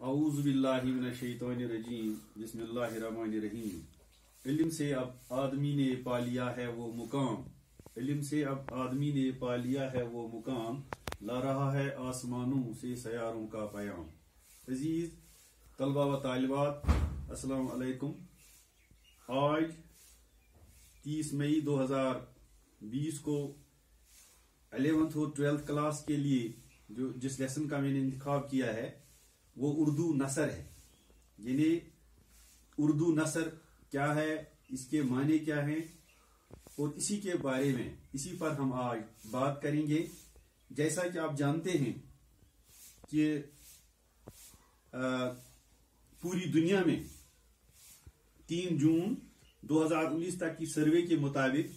औज़ु बिल्लाहि मिनश शैतानिर रजीम बिस्मिल्लाहिर रहमानिर रहीम। इल्म से अब आदमी ने पा लिया है वो मुकाम, इल्म से अब आदमी ने पा लिया है वो मुकाम, ला रहा है आसमानों से सयारों का पैगाम। अजीज तलबा व तालिबात, अस्सलाम अलैकुम। आज 30 मई 2020 को 11th और 12th क्लास के लिए जिस लेसन का मैंने इंतखाब किया है वो उर्दू नसर है। यानी उर्दू नसर क्या है, इसके माने क्या हैं, और इसी के बारे में इसी पर हम आज बात करेंगे। जैसा कि आप जानते हैं कि पूरी दुनिया में 3 जून 2019 तक की सर्वे के मुताबिक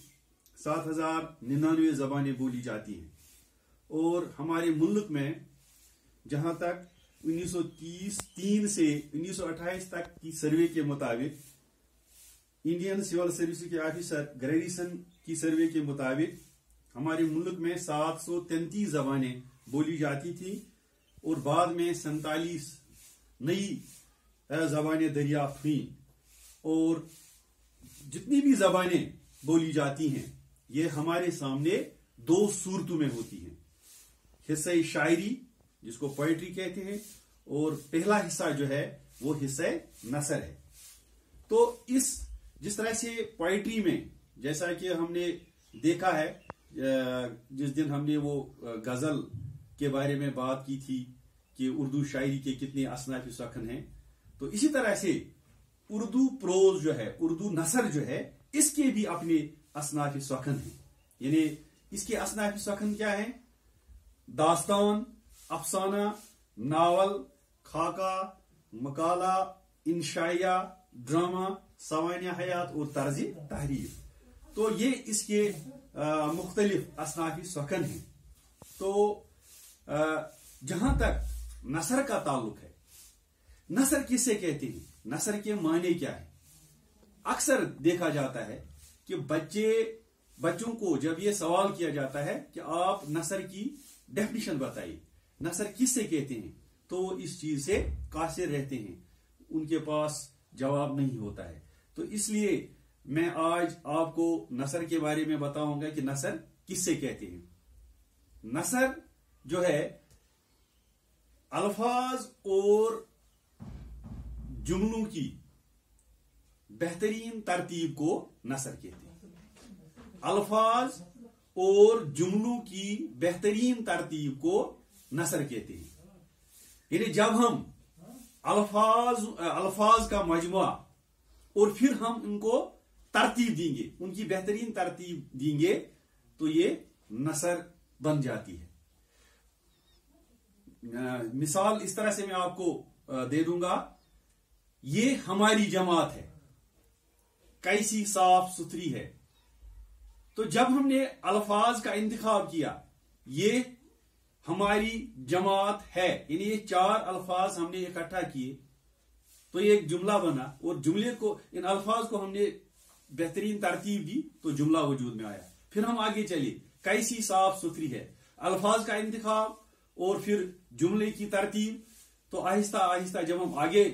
7099 जबानें बोली जाती हैं, और हमारे मुल्क में जहां तक 1930 से 1928 तक की सर्वे के मुताबिक, इंडियन सिविल सर्विस के ऑफिसर ग्रेडिशन की सर्वे के मुताबिक हमारे मुल्क में 733 जबानें बोली जाती थी, और बाद में 47 नई जबानें दरियाफ्त हुई। और जितनी भी जबानें बोली जाती हैं ये हमारे सामने 2 सूरतों में होती हैं। हिस्सा शायरी जिसको पोएट्री कहते हैं, और पहला हिस्सा जो है वो हिस्सा नसर है। तो जिस तरह से पोएट्री में, जैसा कि हमने देखा है जिस दिन हमने वो गजल के बारे में बात की थी कि उर्दू शायरी के कितने असनाफ सखन हैं, तो इसी तरह से उर्दू प्रोज जो है, उर्दू नसर जो है, इसके भी अपने असनाफ सखन हैं। यानी इसके असनाफ सखन क्या है? दास्तान, अफसाना, नावल, खाका, मकाला, इंशाइया, ड्रामा, सवानिया हयात और तर्ज तहरीर। तो ये इसके मुख्तलिफ असनाफी सखन हैं। तो जहां तक नसर का ताल्लुक है, नसर किससे कहते हैं, नसर के माने क्या है? अक्सर देखा जाता है कि बच्चों को जब ये सवाल किया जाता है कि आप नसर की डेफिनेशन बताइए, नसर किससे कहते हैं, तो इस चीज से कासिर रहते हैं, उनके पास जवाब नहीं होता है। तो इसलिए मैं आज आपको नसर के बारे में बताऊंगा कि नसर किससे कहते हैं। नसर जो है अल्फाज और जुमलों की बेहतरीन तरतीब को नसर कहते हैं। अल्फाज और जुमलों की बेहतरीन तरतीब को नसर कहते हैं। यानी जब हम अल्फाज का मजमुआ और फिर हम उनको तरतीब देंगे, उनकी बेहतरीन तरतीब देंगे, तो ये नसर बन जाती है। मिसाल इस तरह से मैं आपको दे दूंगा, ये हमारी जमात है, कैसी साफ सुथरी है। तो जब हमने अल्फाज का इंतखाब किया, ये हमारी जमात है, यानी ये 4 अल्फाज हमने इकट्ठा किए तो ये एक जुमला बना, और जुमले को, इन अल्फाज को हमने बेहतरीन तरतीब दी तो जुमला वजूद में आया। फिर हम आगे चले, कैसी साफ सुथरी है, अल्फाज का इंतखाब और फिर जुमले की तरतीब। तो आहिस्ता आहिस्ता जब हम आगे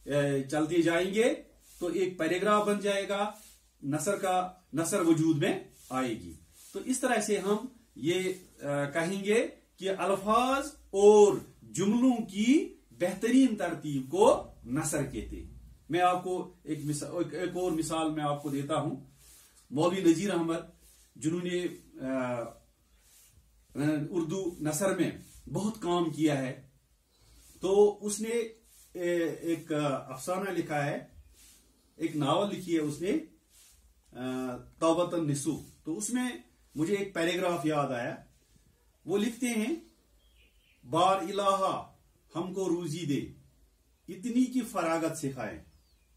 चलते जाएंगे तो एक पैराग्राफ बन जाएगा, नसर वजूद में आएगी। तो इस तरह से हम ये कहेंगे कि अल्फाज और जुमलों की बेहतरीन तरतीब को नसर कहते हैं। मैं आपको एक और मिसाल मैं आपको देता हूं। मौलवी नजीर अहमद, जिन्होंने उर्दू नसर में बहुत काम किया है, तो उसने एक अफसाना लिखा है, एक नावल लिखी है उसने, तौबतन निसू। तो उसमें मुझे एक पैराग्राफ याद आया। वो लिखते हैं, बार इलाहा हमको रूजी दे, इतनी की फरागत सिखाए,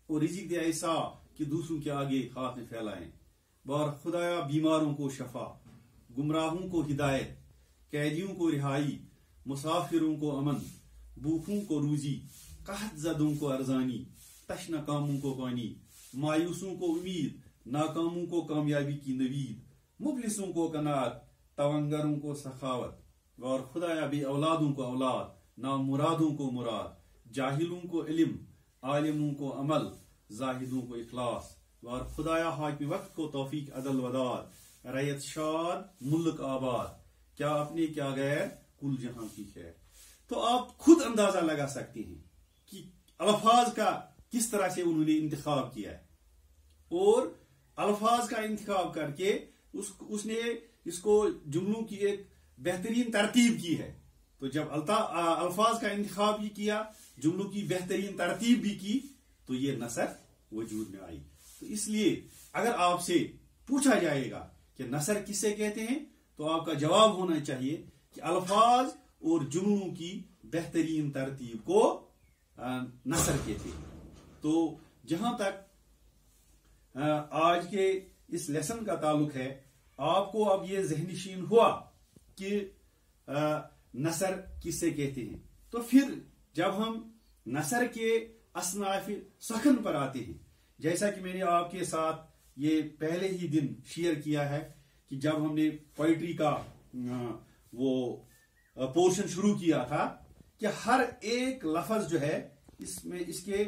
और रिजिक दे ऐसा कि दूसरों के आगे हाथ में फैलाएं। बार खुदाया बीमारों को शफा, गुमराहों को हिदायत, कैदियों को रिहाई, मुसाफिरों को अमन, भूखों को रूजी, कहत ज़दों को अरजानी, तश्न कामों को पानी, मायूसों को उम्मीद, नाकामों को कामयाबी की नवीद, मुफलिसों को कनात, तवंगरों को सखावत, और खुदाया भी औलादों को औलाद, नामुरादों को मुराद, जाहिलों को इल्म, आलिमों को अमल, जाहिदों को इखलास, और खुदाया हाकिम वक्त को तौफीक अदल वदाद, रैयत शाद मुल्क आबाद, क्या अपने क्या गैर कुल जहां की खैर। तो आप खुद अंदाजा लगा सकते हैं कि अल्फाज का किस तरह से उन्होंने इंतखाब किया है, और अल्फाज का इंतखाब करके उसने इसको जुमलों की एक बेहतरीन तरतीब की है। तो जब अल्फाज का इंतखाब भी किया, जुमलों की बेहतरीन तरतीब भी की, तो ये नसर वजूद में आई। तो इसलिए अगर आपसे पूछा जाएगा कि नसर किसे कहते हैं, तो आपका जवाब होना चाहिए कि अल्फाज और जुमलों की बेहतरीन तरतीब को नसर कहते हैं। तो जहां तक आज के इस लेसन का ताल्लुक है, आपको अब ये ज़हनशीन हुआ कि नसर किसे कहते हैं। तो फिर जब हम नसर के असनाफ सखन पर आते हैं, जैसा कि मैंने आपके साथ ये पहले ही दिन शेयर किया है कि जब हमने पोइट्री का वो पोर्शन शुरू किया था कि हर एक लफ्ज जो है इसमें इसके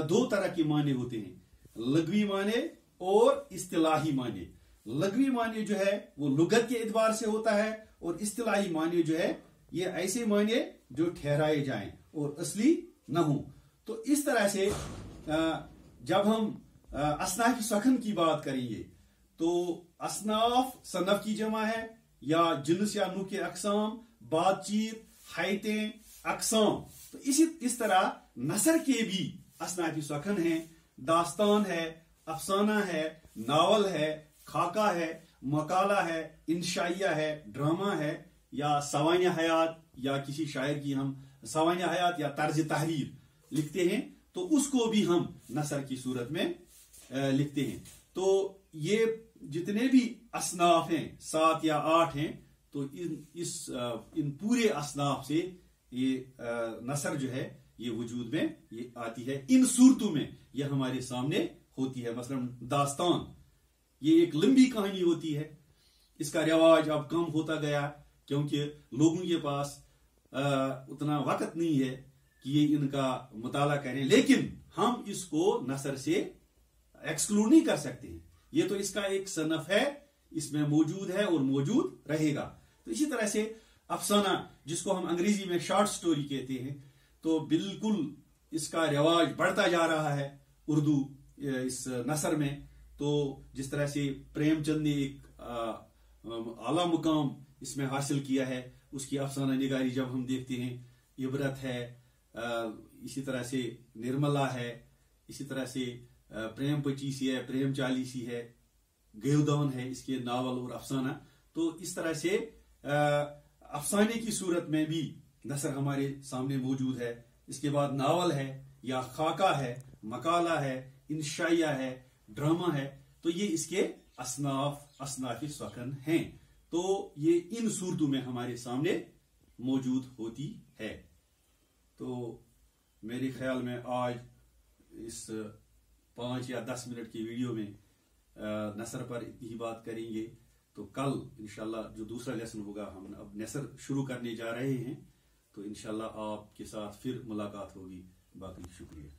दो तरह के माने होते हैं, लघवी माने और इस्तिलाही माने। लघवी माने जो है वो लुगत के एतबार से होता है, और इस्तिलाही माने जो है ये ऐसे माने जो ठहराए जाएं और असली न हो। तो इस तरह से जब हम असनाफ सखन की बात करेंगे, तो असनाफ सनफ की जमा है, या जिन्स या नु के अकसाम, बातचीत, हैतें, अकसाम। तो इस तरह नसर के भी असनाफ सखन है, दास्तान है, अफसाना है, नावल है, खाका है, मकाला है, इंशाइया है, ड्रामा है, या सवान्य हयात, या किसी शायर की हम सवान्य हयात या तर्ज तहरीर लिखते हैं, तो उसको भी हम नसर की सूरत में लिखते हैं। तो ये जितने भी असनाफ हैं, 7 या 8 हैं, तो इन पूरे असनाफ से ये नसर जो है ये वजूद में ये आती है। इन सूरतों में ये हमारे सामने होती है। मसलन दास्तान, ये एक लंबी कहानी होती है, इसका रिवाज अब कम होता गया क्योंकि लोगों के पास उतना वक्त नहीं है कि ये इनका मुताला करें, लेकिन हम इसको नसर से एक्सक्लूड नहीं कर सकते हैं। ये तो इसका एक सनफ है, इसमें मौजूद है और मौजूद रहेगा। तो इसी तरह से अफसाना, जिसको हम अंग्रेजी में शॉर्ट स्टोरी कहते हैं, तो बिल्कुल इसका रिवाज बढ़ता जा रहा है उर्दू इस नसर में। तो जिस तरह से प्रेमचंद ने एक आला मुकाम इसमें हासिल किया है, उसकी अफसाना निगारी जब हम देखते हैं, इबरत है, इसी तरह से निर्मला है, इसी तरह से प्रेम पचीसी है, प्रेम चालीसी है, गेवदान है, इसके नावल और अफसाना। तो इस तरह से अफसाने की सूरत में भी नसर हमारे सामने मौजूद है। इसके बाद नावल है, या खाका है, मकाला है, इंशाइया है, ड्रामा है। तो ये इसके असनाफ सखन हैं। तो ये इन सूरतों में हमारे सामने मौजूद होती है। तो मेरे ख्याल में आज इस 5 या 10 मिनट की वीडियो में नसर पर इतनी ही बात करेंगे। तो कल इंशाल्लाह जो दूसरा लेसन होगा, हम अब नसर शुरू करने जा रहे हैं, तो इंशाल्लाह आपके साथ फिर मुलाकात होगी। बाकी शुक्रिया।